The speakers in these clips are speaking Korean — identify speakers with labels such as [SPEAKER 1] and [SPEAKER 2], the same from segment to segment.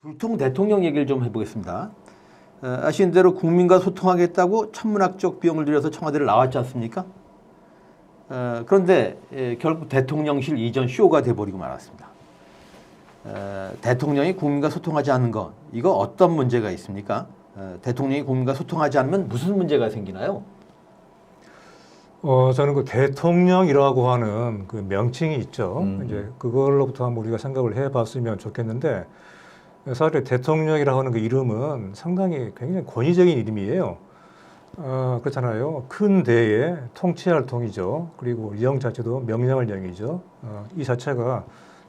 [SPEAKER 1] 불통 대통령 얘기를 좀 해보겠습니다. 아시는 대로 국민과 소통하겠다고 천문학적 비용을 들여서 청와대를 나왔지 않습니까? 그런데 결국 대통령실 이전 쇼가 돼버리고 말았습니다. 대통령이 국민과 소통하지 않는 것, 이거 어떤 문제가 있습니까? 대통령이 국민과 소통하지 않으면 무슨 문제가 생기나요?
[SPEAKER 2] 저는 그 대통령이라고 하는 그 명칭이 있죠. 이제 그걸로부터 한번 우리가 생각을 해봤으면 좋겠는데, 사실 대통령이라고 하는 그 이름은 상당히 굉장히 권위적인 이름이에요. 그렇잖아요. 큰 대에 통치할 통이죠. 그리고 영 자체도 명령할 영이죠. 이 자체가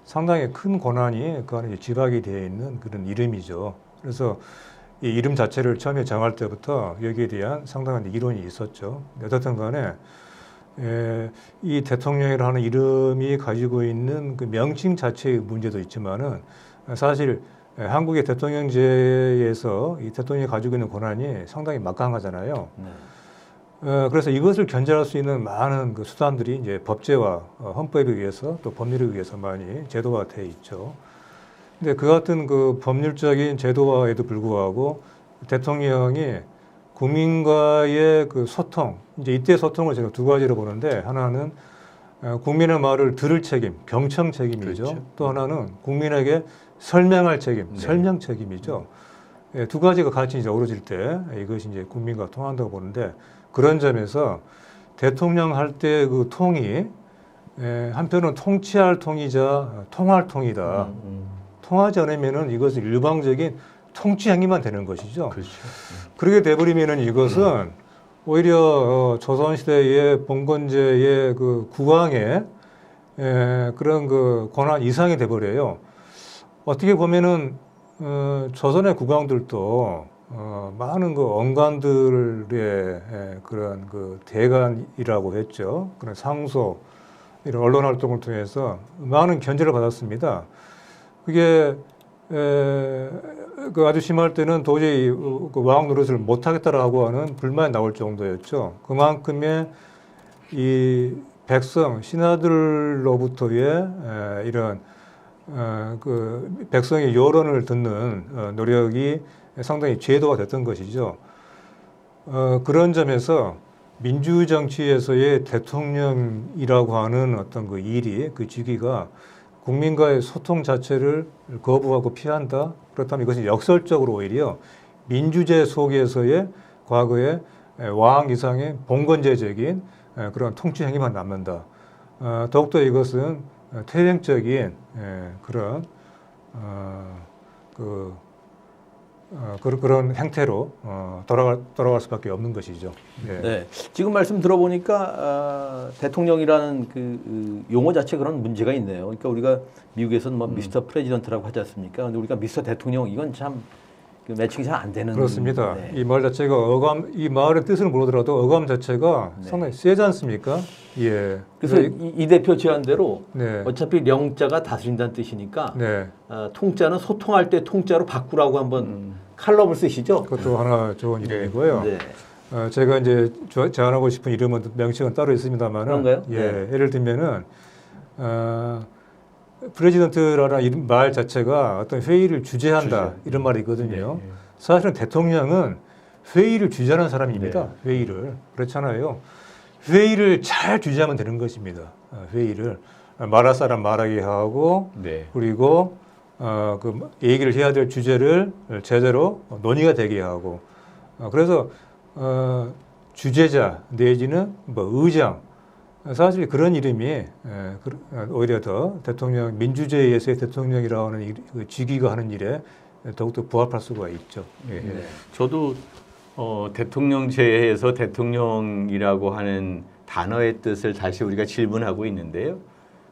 [SPEAKER 2] 상당히 큰 권한이 그 안에 집약이 되어 있는 그런 이름이죠. 그래서 이 이름 자체를 처음에 정할 때부터 여기에 대한 상당한 이론이 있었죠. 어쨌든 간에 이 대통령이라는 이름이 가지고 있는 그 명칭 자체의 문제도 있지만은 사실 한국의 대통령제에서 이 대통령이 가지고 있는 권한이 상당히 막강하잖아요. 네. 그래서 이것을 견제할 수 있는 많은 그 수단들이 이제 법제와 헌법에 의해서 또 법률에 의해서 많이 제도화 돼 있죠. 근데 그 같은 그 법률적인 제도화에도 불구하고 대통령이 국민과의 그 소통, 이제 이때 소통을 제가 두 가지로 보는데, 하나는 국민의 말을 들을 책임, 경청 책임이죠. 그렇죠. 또 하나는 국민에게 설명할 책임, 네. 설명 책임이죠. 두 가지가 같이 이제 어우러질 때 이것이 이제 국민과 통한다고 보는데, 그런 점에서 대통령 할 때 그 통이 한편은 통치할 통이자 통할 통이다. 통하지 않으면은 이것은 일방적인 통치 행위만 되는 것이죠. 그렇죠. 그렇게 돼버리면은 이것은 오히려 조선시대의 봉건제의 그 국왕의 그런 그 권한 이상이 돼버려요. 어떻게 보면은 조선의 국왕들도 많은 그 언관들의 그런 그 대간이라고 했죠. 그런 상소 이런 언론 활동을 통해서 많은 견제를 받았습니다. 그게 그 아주 심할 때는 도저히 그 왕 노릇을 못하겠다라고 하는 불만이 나올 정도였죠. 그만큼의 이 백성 신하들로부터의 이런 그 백성의 여론을 듣는 노력이 상당히 제도가 됐던 것이죠. 그런 점에서 민주정치에서의 대통령이라고 하는 어떤 그 일이, 그 직위가 국민과의 소통 자체를 거부하고 피한다. 그렇다면 이것이 역설적으로 오히려 민주제 속에서의 과거의 왕 이상의 봉건제적인 그런 통치 행위만 남는다. 더욱더 이것은 퇴행적인 그런 그런 행태로 돌아갈 수밖에 없는 것이죠. 네.
[SPEAKER 1] 네. 지금 말씀 들어보니까 대통령이라는 그 용어 자체 그런 문제가 있네요. 그러니까 우리가 미국에서는 뭐 미스터 프레지던트라고 하지 않습니까? 근데 우리가 미스터 대통령 이건 참 그 매칭이 잘 안 되는.
[SPEAKER 2] 그렇습니다.
[SPEAKER 1] 네.
[SPEAKER 2] 이 말 자체가 이 말의 뜻을 모르더라도 어감 자체가
[SPEAKER 1] 네.
[SPEAKER 2] 상당히 세지 않습니까? 예.
[SPEAKER 1] 그래서 이 대표 제안대로
[SPEAKER 2] 네.
[SPEAKER 1] 어차피 영자가 다스린다는 뜻이니까
[SPEAKER 2] 네.
[SPEAKER 1] 통자는 소통할 때 통자로 바꾸라고 한번 칼럼을 쓰시죠.
[SPEAKER 2] 그것도 하나 좋은 이름이고요.
[SPEAKER 1] 네.
[SPEAKER 2] 제가 이제 제안하고 싶은 이름은 명칭은 따로 있습니다만은.
[SPEAKER 1] 그런가요?
[SPEAKER 2] 예.
[SPEAKER 1] 네.
[SPEAKER 2] 예를 들면은 프레지던트라는 말 자체가 어떤 회의를 주재한다 이런 말이 있거든요. 네. 사실은 대통령은 회의를 주재하는 사람입니다. 네. 회의를. 그렇잖아요. 회의를 잘 주재하면 되는 것입니다. 회의를 말할 사람 말하게 하고, 네. 그리고 그 얘기를 해야 될 주제를 제대로 논의가 되게 하고, 그래서 주재자 내지는 뭐 의장, 사실 그런 이름이 오히려 더 대통령, 민주제에서의 대통령이라고 하는 직위가 하는 일에 더욱더 부합할 수가 있죠. 예.
[SPEAKER 3] 네. 저도 대통령제에서 대통령이라고 하는 단어의 뜻을 다시 우리가 질문하고 있는데요.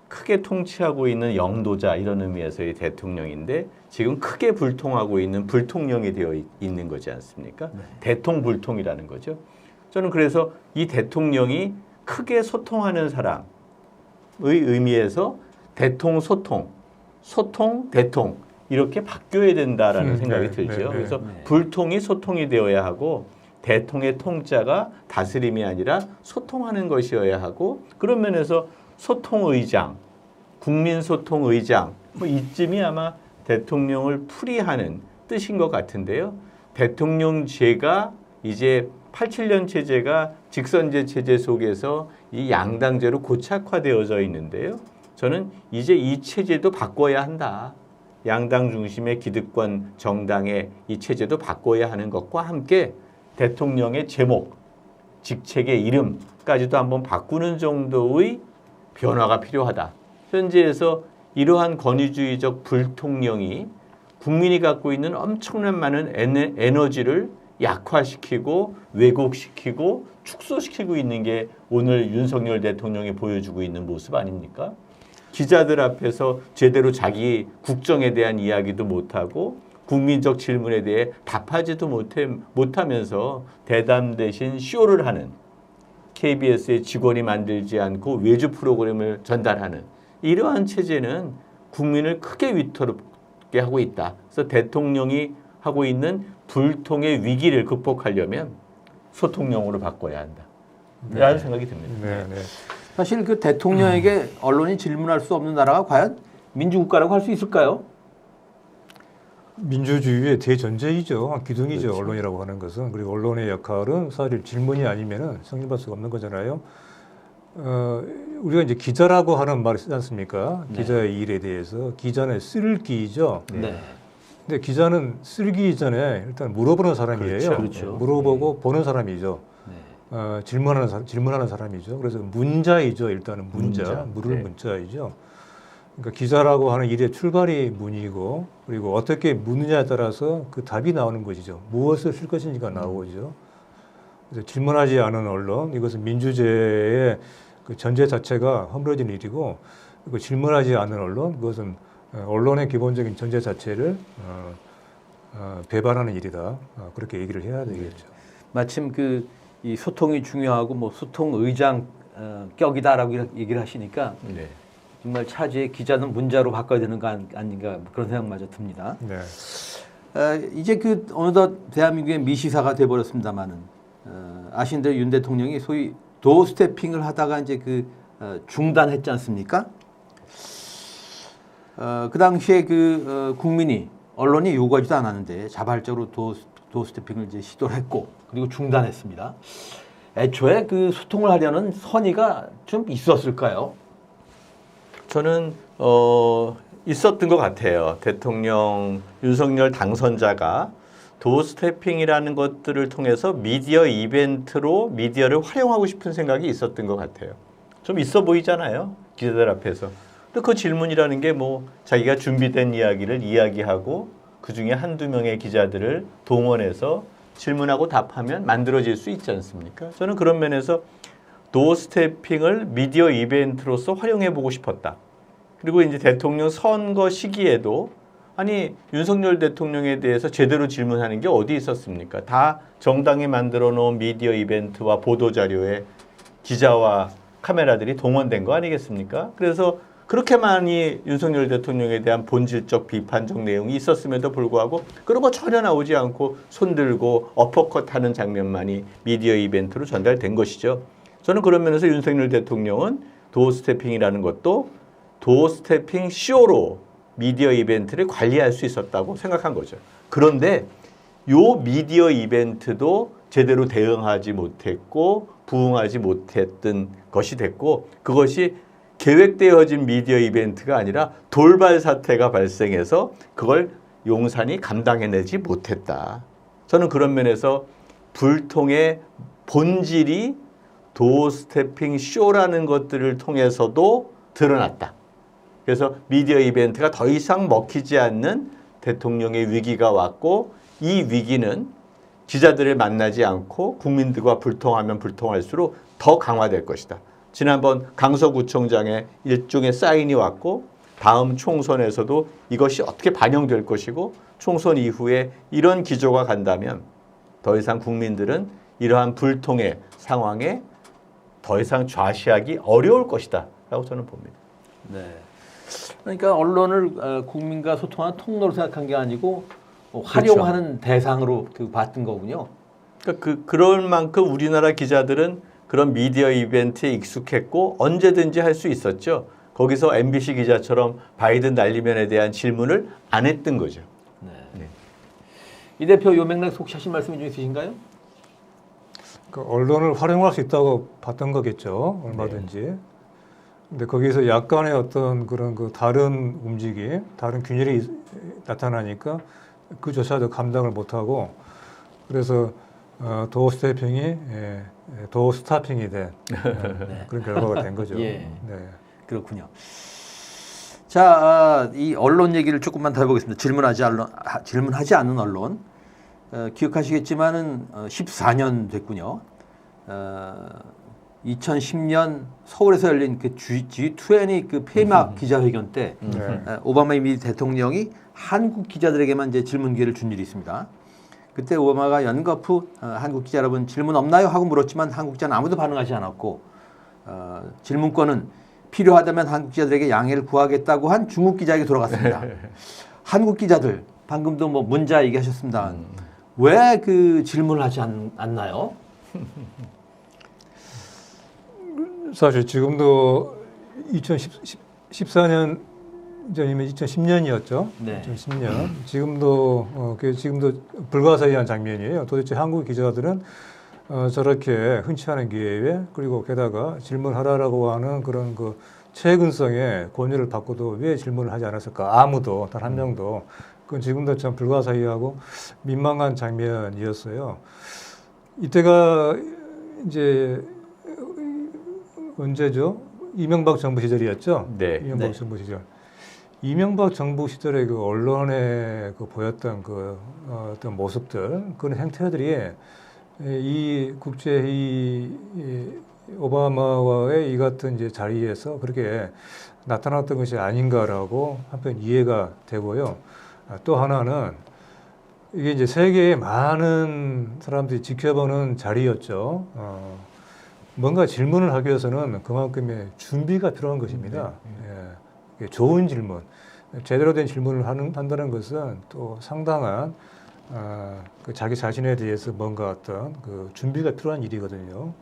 [SPEAKER 3] 크게 통치하고 있는 영도자 이런 의미에서의 대통령인데 지금 크게 불통하고 있는 불통령이 되어 있는 거지 않습니까? 네. 대통불통이라는 거죠. 저는 그래서 이 대통령이 크게 소통하는 사람의 의미에서 대통소통, 소통, 대통 이렇게 바뀌어야 된다라는 생각이 들죠. 그래서 불통이 소통이 되어야 하고 대통의 통자가 다스림이 아니라 소통하는 것이어야 하고, 그런 면에서 소통의장, 국민소통의장 뭐 이쯤이 아마 대통령을 풀이하는 뜻인 것 같은데요. 대통령제가 이제 87년 체제가 직선제 체제 속에서 이 양당제로 고착화되어져 있는데요. 저는 이제 이 체제도 바꿔야 한다. 양당 중심의 기득권 정당의 이 체제도 바꿔야 하는 것과 함께 대통령의 제목, 직책의 이름까지도 한번 바꾸는 정도의 변화가 필요하다. 현재에서 이러한 권위주의적 불통령이 국민이 갖고 있는 엄청난 많은 에너지를 약화시키고 왜곡시키고 축소시키고 있는 게 오늘 윤석열 대통령이 보여주고 있는 모습 아닙니까? 기자들 앞에서 제대로 자기 국정에 대한 이야기도 못하고 국민적 질문에 대해 답하지도 못하면서 대담 대신 쇼를 하는 KBS의 직원이 만들지 않고 외주 프로그램을 전달하는 이러한 체제는 국민을 크게 위태롭게 하고 있다. 그래서 대통령이 하고 있는 불통의 위기를 극복하려면 소통령으로 바꿔야 한다. 라는 생각이 듭니다.
[SPEAKER 2] 네, 네.
[SPEAKER 1] 사실 그 대통령에게 언론이 질문할 수 없는 나라가 과연 민주국가라고 할 수 있을까요?
[SPEAKER 2] 민주주의의 대전제이죠. 기둥이죠.
[SPEAKER 1] 그렇죠.
[SPEAKER 2] 언론이라고 하는 것은. 그리고 언론의 역할은 사실 질문이 아니면은 성립할 수가 없는 거잖아요. 우리가 이제 기자라고 하는 말을 쓰지 않습니까?
[SPEAKER 1] 네.
[SPEAKER 2] 기자의 일에 대해서. 기자는 쓸기죠.
[SPEAKER 1] 네.
[SPEAKER 2] 근데 기자는 쓸기 전에 일단 물어보는 사람이에요.
[SPEAKER 1] 그렇죠. 그렇죠.
[SPEAKER 2] 물어보고 보는 사람이죠.
[SPEAKER 1] 네.
[SPEAKER 2] 질문하는 사람이죠. 그래서 문자이죠. 일단은 문자. 물을
[SPEAKER 3] 네.
[SPEAKER 2] 문자이죠. 그러니까 기자라고 하는 일의 출발이 문이고 그리고 어떻게 묻느냐에 따라서 그 답이 나오는 것이죠. 무엇을 쓸 것인지가 나오죠. 그래서 질문하지 않은 언론, 이것은 민주제의 그 전제 자체가 허물어진 일이고 그리고 질문하지 않는 언론, 그것은 언론의 기본적인 전제 자체를 배반하는 일이다. 그렇게 얘기를 해야 되겠죠.
[SPEAKER 1] 마침 이 소통이 중요하고 뭐 소통 의장 격이다라고 얘기를 하시니까
[SPEAKER 3] 네.
[SPEAKER 1] 정말 차제의 기자는 문자로 바꿔야 되는 거 아닌가 그런 생각마저 듭니다.
[SPEAKER 2] 네.
[SPEAKER 1] 이제 어느덧 대한민국의 미시사가 돼버렸습니다만은 아신 대로 윤 대통령이 소위 도어스태핑을 하다가 이제 중단했지 않습니까? 그 당시에 국민이 언론이 요구하지도 않았는데 자발적으로 도어스태핑을 이제 시도를 했고 그리고 중단했습니다. 애초에 소통을 하려는 선의가 좀 있었을까요?
[SPEAKER 3] 저는 있었던 것 같아요. 대통령 윤석열 당선자가 도어스태핑이라는 것들을 통해서 미디어 이벤트로 미디어를 활용하고 싶은 생각이 있었던 것 같아요. 좀 있어 보이잖아요. 기자들 앞에서. 근데 그 질문이라는 게 자기가 준비된 이야기를 이야기하고 그중에 한두 명의 기자들을 동원해서 질문하고 답하면 만들어질 수 있지 않습니까? 저는 그런 면에서 도어스태핑을 미디어 이벤트로서 활용해 보고 싶었다. 그리고 이제 대통령 선거 시기에도 아니 윤석열 대통령에 대해서 제대로 질문하는 게 어디 있었습니까? 다 정당이 만들어 놓은 미디어 이벤트와 보도 자료에 기자와 카메라들이 동원된 거 아니겠습니까? 그래서 그렇게 많이 윤석열 대통령에 대한 본질적 비판적 내용이 있었음에도 불구하고 그런 거 전혀 나오지 않고 손들고 어퍼컷하는 장면만이 미디어 이벤트로 전달된 것이죠. 저는 그런 면에서 윤석열 대통령은 도어스태핑이라는 것도 도어스태핑 쇼로 미디어 이벤트를 관리할 수 있었다고 생각한 거죠. 그런데 요 미디어 이벤트도 제대로 대응하지 못했고 부응하지 못했던 것이 됐고 그것이 계획되어진 미디어 이벤트가 아니라 돌발 사태가 발생해서 그걸 용산이 감당해내지 못했다. 저는 그런 면에서 불통의 본질이 도어스태핑 쇼라는 것들을 통해서도 드러났다. 그래서 미디어 이벤트가 더 이상 먹히지 않는 대통령의 위기가 왔고 이 위기는 기자들을 만나지 않고 국민들과 불통하면 불통할수록 더 강화될 것이다. 지난번 강서구청장의 일종의 사인이 왔고 다음 총선에서도 이것이 어떻게 반영될 것이고 총선 이후에 이런 기조가 간다면 더 이상 국민들은 이러한 불통의 상황에 더 이상 좌시하기 어려울 것이다 라고 저는 봅니다.
[SPEAKER 1] 네. 그러니까 언론을 국민과 소통하는 통로로 생각한 게 아니고 활용하는 대상으로 봤던 거군요.
[SPEAKER 3] 그러니까 그럴 만큼 우리나라 기자들은 그런 미디어 이벤트에 익숙했고 언제든지 할 수 있었죠. 거기서 MBC 기자처럼 바이든 날리면에 대한 질문을 안 했던 거죠.
[SPEAKER 1] 네. 이 대표 요 맥락 혹시 하신 말씀이 좀 있으신가요?
[SPEAKER 2] 그 언론을 활용할 수 있다고 봤던 거겠죠. 얼마든지. 근데 거기서 약간의 어떤 그런 그 다른 움직임, 다른 균열이 나타나니까 그조차도 감당을 못하고 그래서 도어 스태핑이 도어 스타핑이 된 그런 결과가 된 거죠.
[SPEAKER 1] 예.
[SPEAKER 2] 네.
[SPEAKER 1] 그렇군요. 자, 이 언론 얘기를 조금만 더 해보겠습니다. 질문하지 않는 언론. 기억하시겠지만은 14년 됐군요. 2010년 서울에서 열린 그 G20 그 폐막 기자회견 때 오바마 미 대통령이 한국 기자들에게만 이제 질문 기회를 준 일이 있습니다. 그때 오바마가 연거푸 한국 기자 여러분 질문 없나요? 하고 물었지만 한국 기자는 아무도 반응하지 않았고 질문권은 필요하다면 한국 기자들에게 양해를 구하겠다고 한 중국 기자에게 돌아갔습니다. 한국 기자들 방금도 뭐 문자 얘기하셨습니다. 왜 그 질문을 하지 않나요?
[SPEAKER 2] 사실 지금도 2014년 전이면 2010년이었죠.
[SPEAKER 1] 네.
[SPEAKER 2] 2010년. 지금도 지금도 불가사의한 장면이에요. 도대체 한국 기자들은 저렇게 흔치 않은 기회에 그리고 게다가 질문하라라고 하는 그런 그 최근성의 권유를 받고도 왜 질문을 하지 않았을까? 아무도 단 한 명도. 그건 지금도 참 불가사의하고 민망한 장면이었어요. 이때가 이제 언제죠? 이명박 정부 시절이었죠.
[SPEAKER 3] 네.
[SPEAKER 2] 이명박 정부 시절. 이명박 정부 시절에 그 언론에 그 보였던 그 어떤 모습들, 그런 행태들이 이 국제회의 오바마와의 이 같은 이제 자리에서 그렇게 나타났던 것이 아닌가라고 한편 이해가 되고요. 또 하나는 이게 이제 세계의 많은 사람들이 지켜보는 자리였죠. 뭔가 질문을 하기 위해서는 그만큼의 준비가 필요한 것입니다. 예. 좋은 질문, 제대로 된 질문을 한다는 것은 또 상당한 그 자기 자신에 대해서 뭔가 어떤 그 준비가 필요한 일이거든요.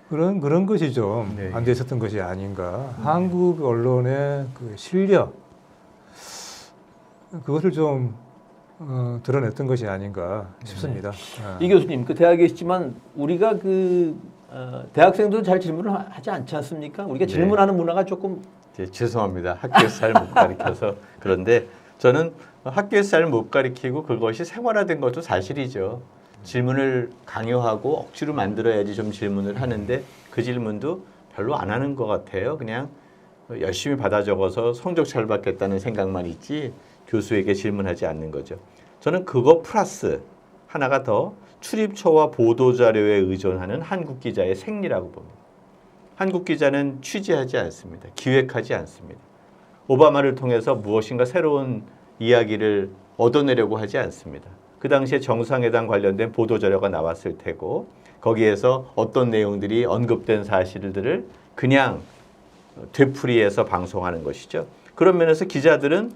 [SPEAKER 2] 그런 것이 좀 안 돼 있었던 것이 아닌가. 한국 언론의 그 실력, 그것을 좀 드러냈던 것이 아닌가 싶습니다.
[SPEAKER 1] 이 교수님, 그 대학에 있지만 우리가 그 대학생도 잘 질문을 하지 않지 않습니까? 우리가 질문하는 문화가 조금
[SPEAKER 3] 죄송합니다. 학교에서 잘 못 가르쳐서. 그런데 저는 학교에서 잘 못 가르치고 그것이 생활화된 것도 사실이죠. 질문을 강요하고 억지로 만들어야지 좀 질문을 하는데 그 질문도 별로 안 하는 것 같아요. 그냥 열심히 받아 적어서 성적 잘 받겠다는 생각만 있지 교수에게 질문하지 않는 거죠. 저는 그거 플러스 하나가 더 출입처와 보도자료에 의존하는 한국 기자의 생리라고 봅니다. 한국 기자는 취재하지 않습니다. 기획하지 않습니다. 오바마를 통해서 무엇인가 새로운 이야기를 얻어내려고 하지 않습니다. 그 당시에 정상회담 관련된 보도자료가 나왔을 테고 거기에서 어떤 내용들이 언급된 사실들을 그냥 되풀이해서 방송하는 것이죠. 그런 면에서 기자들은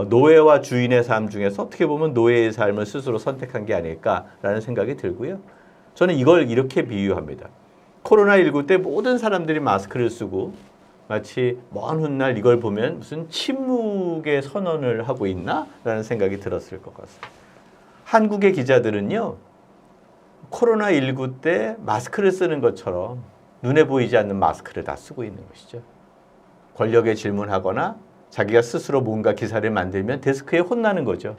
[SPEAKER 3] 노예와 주인의 삶 중에서 어떻게 보면 노예의 삶을 스스로 선택한 게 아닐까라는 생각이 들고요. 저는 이걸 이렇게 비유합니다. 코로나19 때 모든 사람들이 마스크를 쓰고 마치 먼 훗날 이걸 보면 무슨 침묵의 선언을 하고 있나? 라는 생각이 들었을 것 같습니다. 한국의 기자들은요. 코로나19 때 마스크를 쓰는 것처럼 눈에 보이지 않는 마스크를 다 쓰고 있는 것이죠. 권력에 질문하거나 자기가 스스로 뭔가 기사를 만들면 데스크에 혼나는 거죠.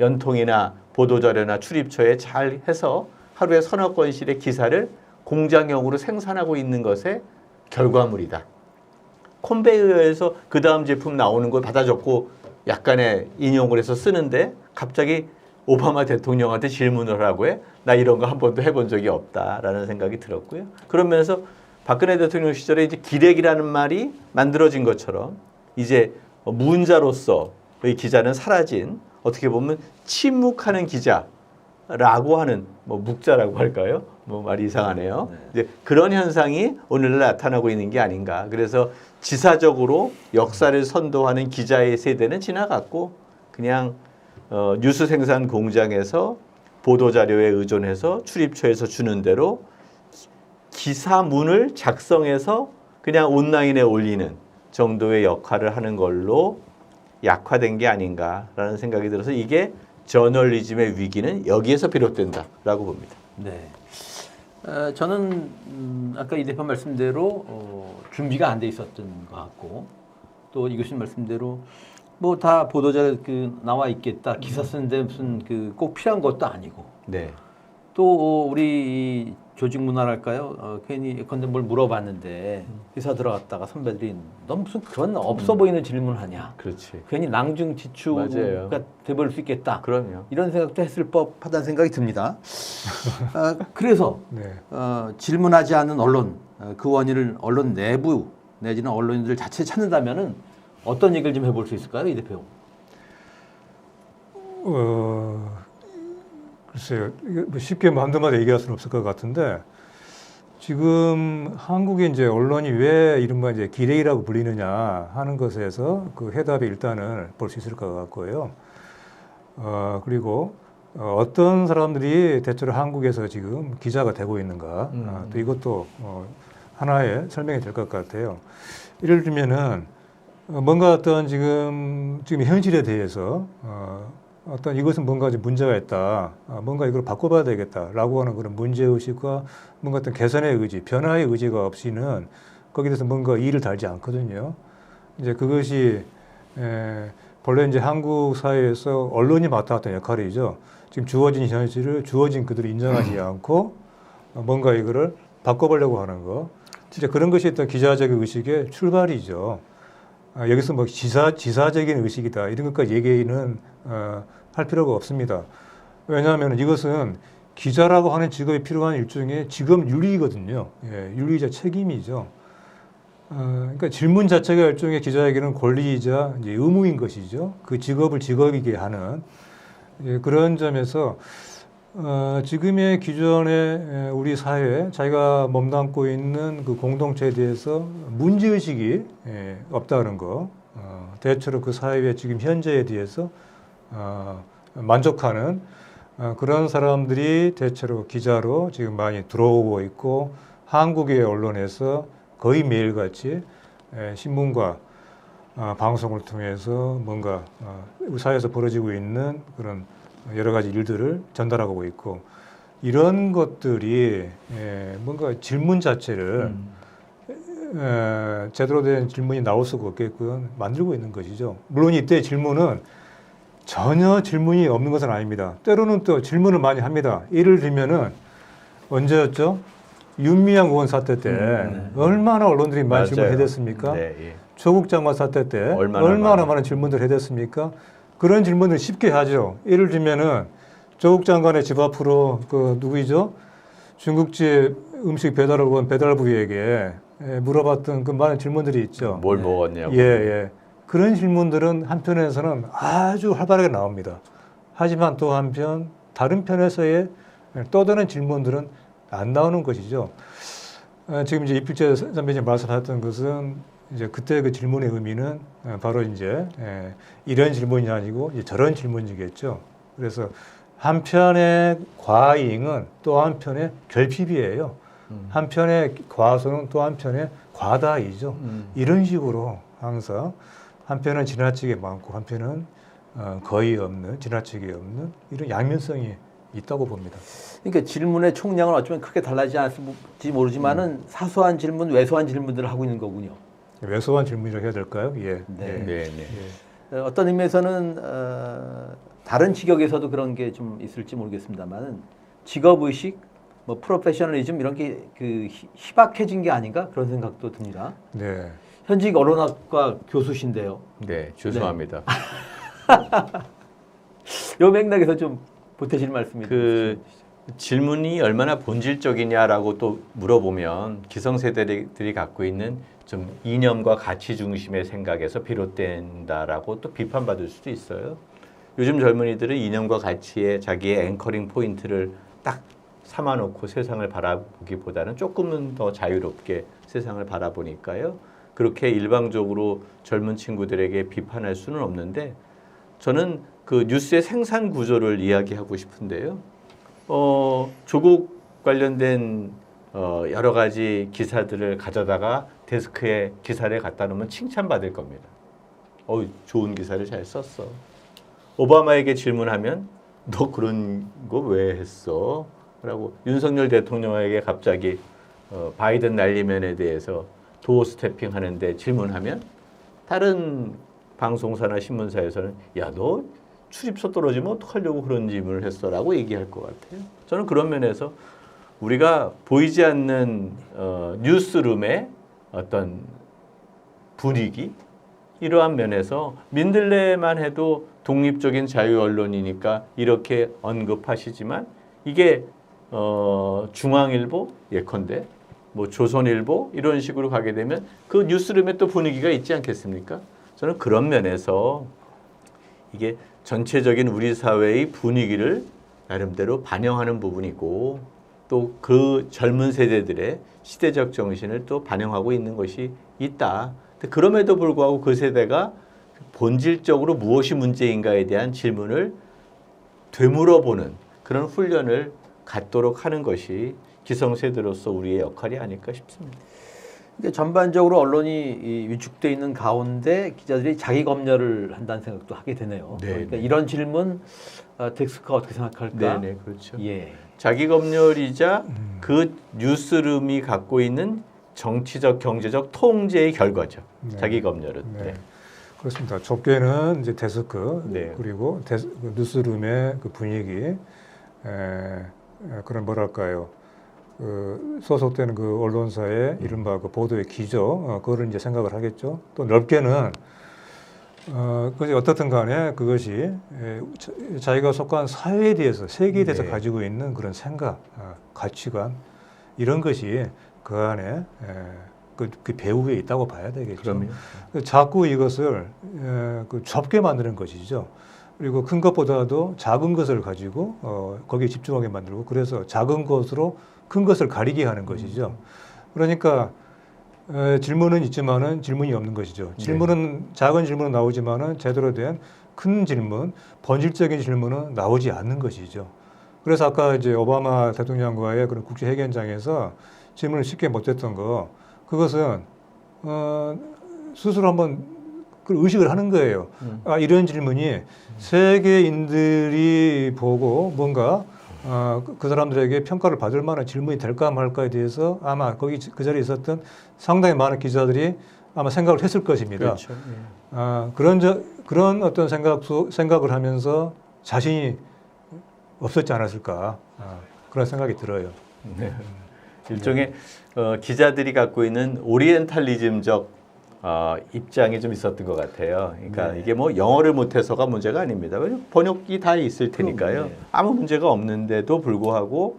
[SPEAKER 3] 연통이나 보도자료나 출입처에 잘 해서 하루에 서너 건씩의 기사를 공장형으로 생산하고 있는 것의 결과물이다. 컨베이어에서 그 다음 제품 나오는 걸 받아 적고 약간의 인용을 해서 쓰는데 갑자기 오바마 대통령한테 질문을 하라고 해? 나 이런 거 한 번도 해본 적이 없다라는 생각이 들었고요. 그러면서 박근혜 대통령 시절에 이제 기레기라는 말이 만들어진 것처럼 이제 문자로서의 기자는 사라진 어떻게 보면 침묵하는 기자라고 하는 뭐 묵자라고 할까요? 뭐 말이 이상하네요. 이제 그런 현상이 오늘날 나타나고 있는 게 아닌가. 그래서 지사적으로 역사를 선도하는 기자의 세대는 지나갔고 그냥 뉴스 생산 공장에서 보도자료에 의존해서 출입처에서 주는 대로 기사문을 작성해서 그냥 온라인에 올리는 정도의 역할을 하는 걸로 약화된 게 아닌가라는 생각이 들어서 이게 저널리즘의 위기는 여기에서 비롯된다라고 봅니다.
[SPEAKER 1] 네. 저는 아까 이 대표 말씀대로 준비가 안 돼 있었던 것 같고 또 이 교수님 말씀대로 뭐 다 보도자료 나와 있겠다 기사 쓰는데 무슨 꼭 필요한 것도 아니고
[SPEAKER 3] 네.
[SPEAKER 1] 또 우리 이 조직 문화랄까요? 괜히 예컨대 뭘 물어봤는데 회사 들어갔다가 선배들이 너 무슨 그런 없어 보이는 질문을 하냐?
[SPEAKER 3] 그렇지.
[SPEAKER 1] 괜히 낭중지추가 돼버릴 수 있겠다.
[SPEAKER 3] 그럼요.
[SPEAKER 1] 이런 생각도 했을 법하다는 생각이 듭니다. 그래서
[SPEAKER 2] 네.
[SPEAKER 1] 질문하지 않는 언론, 그 원인을 언론 내부 내지는 언론인들 자체 찾는다면은 어떤 얘기를 좀 해볼 수 있을까요, 이 대표?
[SPEAKER 2] 글쎄요. 이게 뭐 쉽게 한두 마디 얘기할 수는 없을 것 같은데 지금 한국의 이제 언론이 왜 이른바 이제 기레이라고 불리느냐 하는 것에서 그 해답이 일단은 볼 수 있을 것 같고요. 그리고 어떤 사람들이 대체로 한국에서 지금 기자가 되고 있는가 또 이것도 하나의 설명이 될 것 같아요. 예를 들면은 뭔가 어떤 지금 현실에 대해서 어떤 이것은 뭔가 문제가 있다, 뭔가 이걸 바꿔봐야 되겠다라고 하는 그런 문제의식과 뭔가 어떤 개선의 의지, 변화의 의지가 없이는 거기에 대해서 뭔가 이의를 달지 않거든요. 이제 그것이 본래 이제 한국 사회에서 언론이 맡아왔던 역할이죠. 지금 주어진 현실을 주어진 그들이 인정하지 않고 뭔가 이거를 바꿔보려고 하는 거. 진짜 그런 것이 어떤 기자적 의식의 출발이죠. 여기서 뭐 지사적인 의식이다 이런 것까지 얘기는 할 필요가 없습니다. 왜냐하면 이것은 기자라고 하는 직업이 필요한 일종의 직업 윤리거든요. 예, 윤리이자 책임이죠. 그러니까 질문 자체가 일종의 기자에게는 권리이자 이제 의무인 것이죠. 그 직업을 직업이게 하는 그런 점에서 지금의 기존의 우리 사회, 자기가 몸담고 있는 그 공동체에 대해서 문제의식이 없다는 거, 대체로 그 사회의 지금 현재에 대해서 만족하는 그런 사람들이 대체로 기자로 지금 많이 들어오고 있고 한국의 언론에서 거의 매일같이 신문과 방송을 통해서 뭔가 사회에서 벌어지고 있는 그런 여러 가지 일들을 전달하고 있고 이런 것들이 뭔가 질문 자체를 제대로 된 질문이 나올 수가 없게끔 만들고 있는 것이죠. 물론 이때 질문은 전혀 질문이 없는 것은 아닙니다. 때로는 또 질문을 많이 합니다. 예를 들면은 언제였죠? 윤미향 의원 사태 때 얼마나 언론들이 많이 질문을 해댔습니까?
[SPEAKER 3] 네, 예.
[SPEAKER 2] 조국 장관 사태 때 얼마나 많은 질문들을 해댔습니까? 그런 질문을 쉽게 하죠. 예를 들면은 조국 장관의 집 앞으로 그 누구이죠? 중국집 음식 배달을 온 배달부에게 물어봤던 그 많은 질문들이 있죠.
[SPEAKER 3] 뭘 먹었냐고.
[SPEAKER 2] 예, 예. 그런 질문들은 한편에서는 아주 활발하게 나옵니다. 하지만 또 한편 다른 편에서의 또 다른 질문들은 안 나오는 것이죠. 지금 이제 이필재 선배님 말씀하셨던 것은 이제 그때 그 질문의 의미는 바로 이제 이런 질문이 아니고 이제 저런 질문이겠죠. 그래서 한편의 과잉은 또 한편의 결핍이에요. 한편의 과소는 또 한편의 과다이죠. 이런 식으로 항상 한편은 지나치게 많고 한편은 거의 없는, 지나치게 없는 이런 양면성이 있다고 봅니다.
[SPEAKER 1] 그러니까 질문의 총량은 어쩌면 크게 달라지지 않을지 모르지만은 사소한 질문, 왜소한 질문들을 하고 있는 거군요.
[SPEAKER 2] 왜소한 질문이라고 해야 될까요? 예.
[SPEAKER 1] 네.
[SPEAKER 2] 예.
[SPEAKER 3] 네, 네.
[SPEAKER 2] 예.
[SPEAKER 1] 어떤 의미에서는 다른 직역에서도 그런 게 좀 있을지 모르겠습니다만은 직업의식, 뭐 프로페셔널리즘 이런 게 그 희박해진 게 아닌가 그런 생각도 듭니다.
[SPEAKER 2] 네.
[SPEAKER 1] 현직 언론학과 교수신데요.
[SPEAKER 3] 네, 죄송합니다.
[SPEAKER 1] 요 맥락에서 좀 보태실 말씀이
[SPEAKER 3] 그 질문이 얼마나 본질적이냐라고 또 물어보면 기성세대들이 갖고 있는 좀 이념과 가치 중심의 생각에서 비롯된다라고 또 비판받을 수도 있어요. 요즘 젊은이들은 이념과 가치에 자기의 앵커링 포인트를 딱 삼아놓고 세상을 바라보기보다는 조금은 더 자유롭게 세상을 바라보니까요. 그렇게 일방적으로 젊은 친구들에게 비판할 수는 없는데 저는 그 뉴스의 생산 구조를 이야기하고 싶은데요. 조국 관련된 여러 가지 기사들을 가져다가 데스크에 기사를 갖다 놓으면 칭찬받을 겁니다. 좋은 기사를 잘 썼어. 오바마에게 질문하면 너 그런 거 왜 했어? 라고 윤석열 대통령에게 갑자기 바이든 날리면에 대해서 도어 스태핑 하는데 질문하면 다른 방송사나 신문사에서는 야, 너 출입처 떨어지면 어떡하려고 그런 질문을 했어? 라고 얘기할 것 같아요. 저는 그런 면에서 우리가 보이지 않는 뉴스룸의 어떤 분위기 이러한 면에서 민들레만 해도 독립적인 자유 언론이니까 이렇게 언급하시지만 이게 중앙일보 예컨대 뭐 조선일보 이런 식으로 가게 되면 그 뉴스룸에 또 분위기가 있지 않겠습니까? 저는 그런 면에서 이게 전체적인 우리 사회의 분위기를 나름대로 반영하는 부분이고 또 그 젊은 세대들의 시대적 정신을 또 반영하고 있는 것이 있다. 그럼에도 불구하고 그 세대가 본질적으로 무엇이 문제인가에 대한 질문을 되물어보는 그런 훈련을 갖도록 하는 것이 기성세대로서 우리의 역할이 아닐까 싶습니다.
[SPEAKER 1] 그러니까 전반적으로 언론이 위축돼 있는 가운데 기자들이 자기 검열을 한다는 생각도 하게 되네요.
[SPEAKER 3] 네,
[SPEAKER 1] 그러니까
[SPEAKER 3] 네.
[SPEAKER 1] 이런 질문 덱스크가 어떻게 생각할까?
[SPEAKER 3] 네, 그렇죠.
[SPEAKER 1] 예.
[SPEAKER 3] 자기 검열이자 그 뉴스룸이 갖고 있는 정치적, 경제적 통제의 결과죠.
[SPEAKER 2] 네.
[SPEAKER 3] 자기 검열은.
[SPEAKER 2] 네.
[SPEAKER 3] 네.
[SPEAKER 2] 그렇습니다. 좁게는 이제 데스크
[SPEAKER 3] 네.
[SPEAKER 2] 그리고 그 뉴스룸의 그 분위기 그런 뭐랄까요 그 소속되는 그 언론사의 이른바 그 보도의 기조 그거를 이제 생각을 하겠죠. 또 넓게는 그것이 어떻든 간에 그것이 자기가 속한 사회에 대해서 세계에 대해서
[SPEAKER 3] 네.
[SPEAKER 2] 가지고 있는 그런 생각, 가치관 이런 것이 그 안에 그 배후에 있다고 봐야 되겠죠.
[SPEAKER 3] 그럼요.
[SPEAKER 2] 자꾸 이것을 그 좁게 만드는 것이죠. 그리고 큰 것보다도 작은 것을 가지고 거기에 집중하게 만들고 그래서 작은 것으로 큰 것을 가리게 하는 것이죠. 그러니까 질문은 있지만은 질문이 없는 것이죠. 질문은 작은 질문은 나오지만은 제대로 된 큰 질문, 본질적인 질문은 나오지 않는 것이죠. 그래서 아까 이제 오바마 대통령과의 그런 국제 회견장에서 질문을 쉽게 못했던 거 그것은 스스로 한번 그 의식을 하는 거예요. 아, 이런 질문이 세계인들이 보고 뭔가 그 사람들에게 평가를 받을 만한 질문이 될까 말까에 대해서 아마 거기 그 자리에 있었던 상당히 많은 기자들이 아마 생각을 했을 것입니다.
[SPEAKER 3] 그렇죠.
[SPEAKER 2] 그런 어떤 생각을 하면서 자신이 없었지 않았을까 그런 생각이 들어요.
[SPEAKER 3] 네. 일종의 기자들이 갖고 있는 오리엔탈리즘적 입장이 좀 있었던 것 같아요. 그러니까
[SPEAKER 1] 네.
[SPEAKER 3] 이게 뭐 영어를 못해서가 문제가 아닙니다. 번역기 다 있을 테니까요.
[SPEAKER 1] 네.
[SPEAKER 3] 아무 문제가 없는데도 불구하고,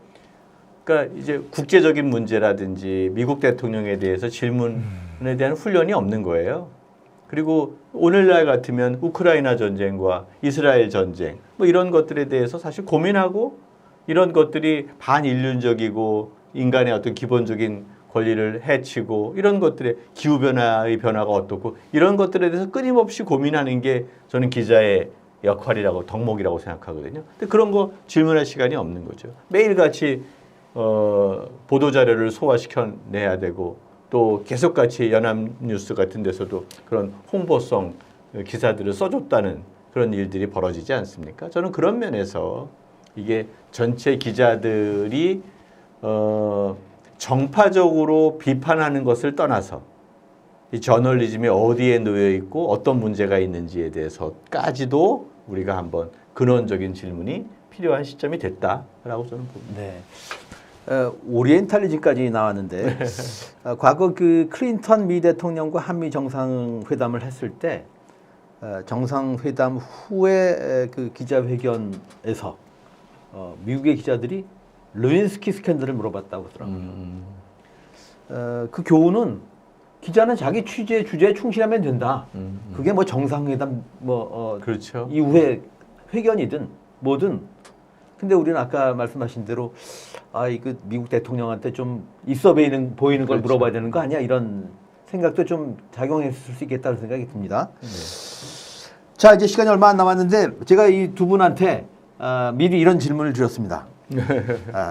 [SPEAKER 3] 그러니까 이제 국제적인 문제라든지 미국 대통령에 대해서 질문에 대한 훈련이 없는 거예요. 그리고 오늘날 같으면 우크라이나 전쟁과 이스라엘 전쟁 뭐 이런 것들에 대해서 사실 고민하고 이런 것들이 반인륜적이고 인간의 어떤 기본적인 권리를 해치고 이런 것들의 기후변화의 변화가 어떻고 이런 것들에 대해서 끊임없이 고민하는 게 저는 기자의 역할이라고 덕목이라고 생각하거든요. 근데 그런 거 질문할 시간이 없는 거죠. 매일같이 보도자료를 소화시켜내야 되고 또 계속같이 연합뉴스 같은 데서도 그런 홍보성 기사들을 써줬다는 그런 일들이 벌어지지 않습니까? 저는 그런 면에서 이게 전체 기자들이 정파적으로 비판하는 것을 떠나서 이 저널리즘이 어디에 놓여 있고 어떤 문제가 있는지에 대해서까지도 우리가 한번 근원적인 질문이 필요한 시점이 됐다라고 저는 봅니다.
[SPEAKER 1] 네. 오리엔탈리즘까지 나왔는데 과거 그 클린턴 미 대통령과 한미 정상회담을 했을 때 정상회담 후에 그 기자회견에서 미국의 기자들이 루인스키 스캔들을 물어봤다고 하더라고요. 그 교훈은 기자는 자기 취재 주제에 충실하면 된다. 그게 뭐 정상회담
[SPEAKER 3] 그렇죠.
[SPEAKER 1] 이후에 회견이든 뭐든. 근데 우리는 아까 말씀하신 대로 이거 미국 대통령한테 좀 있어 보이는 걸
[SPEAKER 3] 그렇죠.
[SPEAKER 1] 물어봐야 되는 거 아니야? 이런 생각도 좀 작용했을 수 있겠다는 생각이 듭니다. 자, 이제 시간이 얼마 안 남았는데 제가 이 두 분한테 미리 이런 질문을 드렸습니다.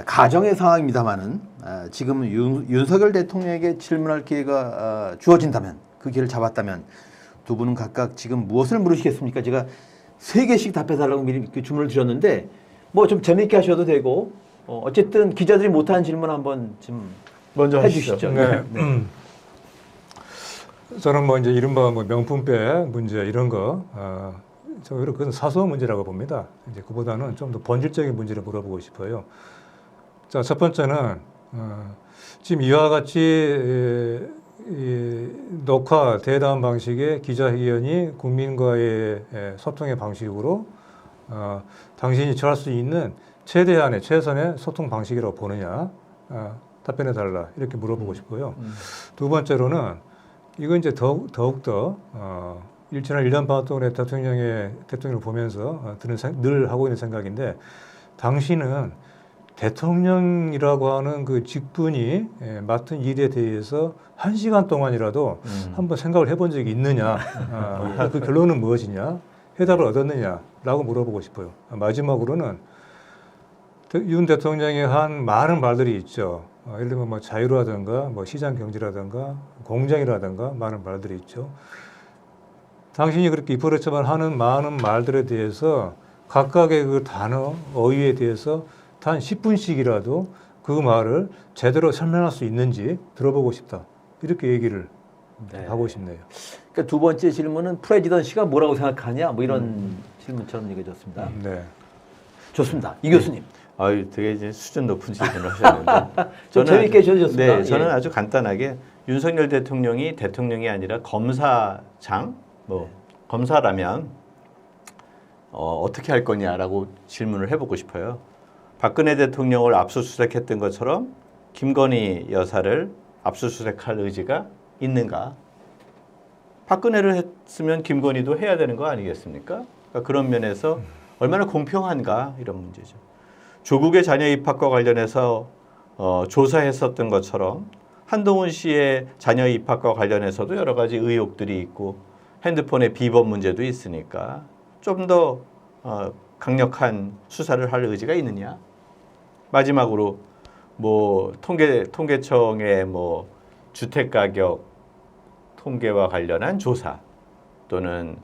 [SPEAKER 1] 가정의 상황입니다만은 지금 윤석열 대통령에게 질문할 기회가 주어진다면 그 기회를 잡았다면 두 분은 각각 지금 무엇을 물으시겠습니까? 제가 3개씩 답해달라고 미리 이렇게 주문을 드렸는데 뭐 좀 재미있게 하셔도 되고 어쨌든 기자들이 못하는 질문 한번 좀
[SPEAKER 3] 먼저
[SPEAKER 1] 해주시죠.
[SPEAKER 2] 네. 저는 뭐 이제 이른바 뭐 명품백 문제 이런 거, 저 오히려 그건 사소한 문제라고 봅니다. 이제 그보다는 좀 더 본질적인 문제를 물어보고 싶어요. 자, 첫 번째는 지금 이와 같이 이 녹화 대담 방식의 기자회견이 국민과의 소통의 방식으로 당신이 처할 수 있는 최대한의 최선의 소통 방식이라고 보느냐, 답변해 달라 이렇게 물어보고 싶고요. 두 번째로는 이건 이제 더욱더 지난 1년 반 동안의 대통령을 보면서 늘 하고 있는 생각인데, 당신은 대통령이라고 하는 그 직분이 맡은 일에 대해서 1시간 동안이라도 한번 생각을 해본 적이 있느냐, 그 결론은 무엇이냐, 해답을 얻었느냐라고 물어보고 싶어요. 마지막으로는 윤 대통령이 한 많은 말들이 있죠. 예를 들면 뭐 자유라든가 뭐 시장 경제라든가 공정이라든가 많은 말들이 있죠. 당신이 그렇게 입버릇처럼 하는 많은 말들에 대해서 각각의 그 단어, 어휘에 대해서 단 10분씩이라도 그 말을 제대로 설명할 수 있는지 들어보고 싶다. 이렇게 얘기를 하고 싶네요.
[SPEAKER 1] 그러니까 두 번째 질문은 프레지던시가 뭐라고 생각하냐 뭐 이런 질문처럼 얘기해줬습니다.
[SPEAKER 2] 네.
[SPEAKER 1] 좋습니다. 이 교수님.
[SPEAKER 3] 아유, 되게 이제 수준 높은 질문을 하셨는데
[SPEAKER 1] 좀 재밌게 해주셨습니다.
[SPEAKER 3] 네, 저는 아주 간단하게 윤석열 대통령이 대통령이 아니라 검사장, 뭐 검사라면 어떻게 할 거냐라고 질문을 해보고 싶어요. 박근혜 대통령을 압수수색했던 것처럼 김건희 여사를 압수수색할 의지가 있는가? 박근혜를 했으면 김건희도 해야 되는 거 아니겠습니까? 그러니까 그런 면에서 얼마나 공평한가 이런 문제죠. 조국의 자녀 입학과 관련해서 조사했었던 것처럼 한동훈 씨의 자녀 입학과 관련해서도 여러 가지 의혹들이 있고 핸드폰의 비번 문제도 있으니까 좀 더 강력한 수사를 할 의지가 있느냐. 마지막으로 뭐 통계청의 뭐 주택 가격 통계와 관련한 조사 또는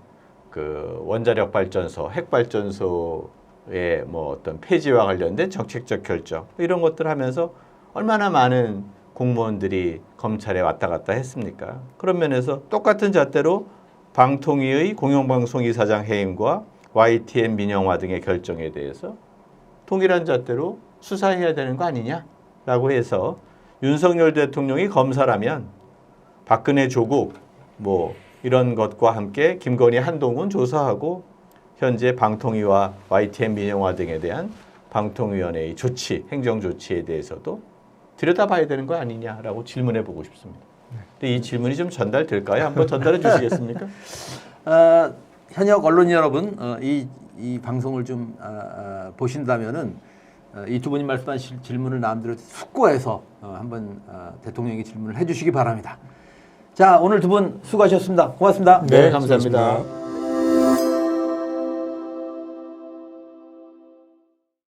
[SPEAKER 3] 그 원자력 발전소, 핵 발전소의 뭐 어떤 폐지와 관련된 정책적 결정 이런 것들 하면서 얼마나 많은 공무원들이 검찰에 왔다 갔다 했습니까? 그런 면에서 똑같은 잣대로 방통위의 공영방송 이사장 해임과 YTN 민영화 등의 결정에 대해서 동일한 잣대로 수사해야 되는 거 아니냐라고 해서 윤석열 대통령이 검사라면 박근혜 조국 뭐 이런 것과 함께 김건희 한동훈 조사하고 현재 방통위와 YTN 민영화 등에 대한 방통위원회의 조치, 행정 조치에 대해서도 들여다봐야 되는 거 아니냐라고 질문해 보고 싶습니다. 근데 이 질문이 좀 전달될까요? 한번 전달해 주시겠습니까?
[SPEAKER 1] 현역 언론인 여러분, 이 방송을 좀 보신다면은 이 두 분이 말씀하신 질문을 나름대로 숙고해서 한번 대통령에게 질문을 해주시기 바랍니다. 자, 오늘 두 분 수고하셨습니다. 고맙습니다.
[SPEAKER 2] 네,
[SPEAKER 3] 감사합니다.
[SPEAKER 2] 수고하셨습니다.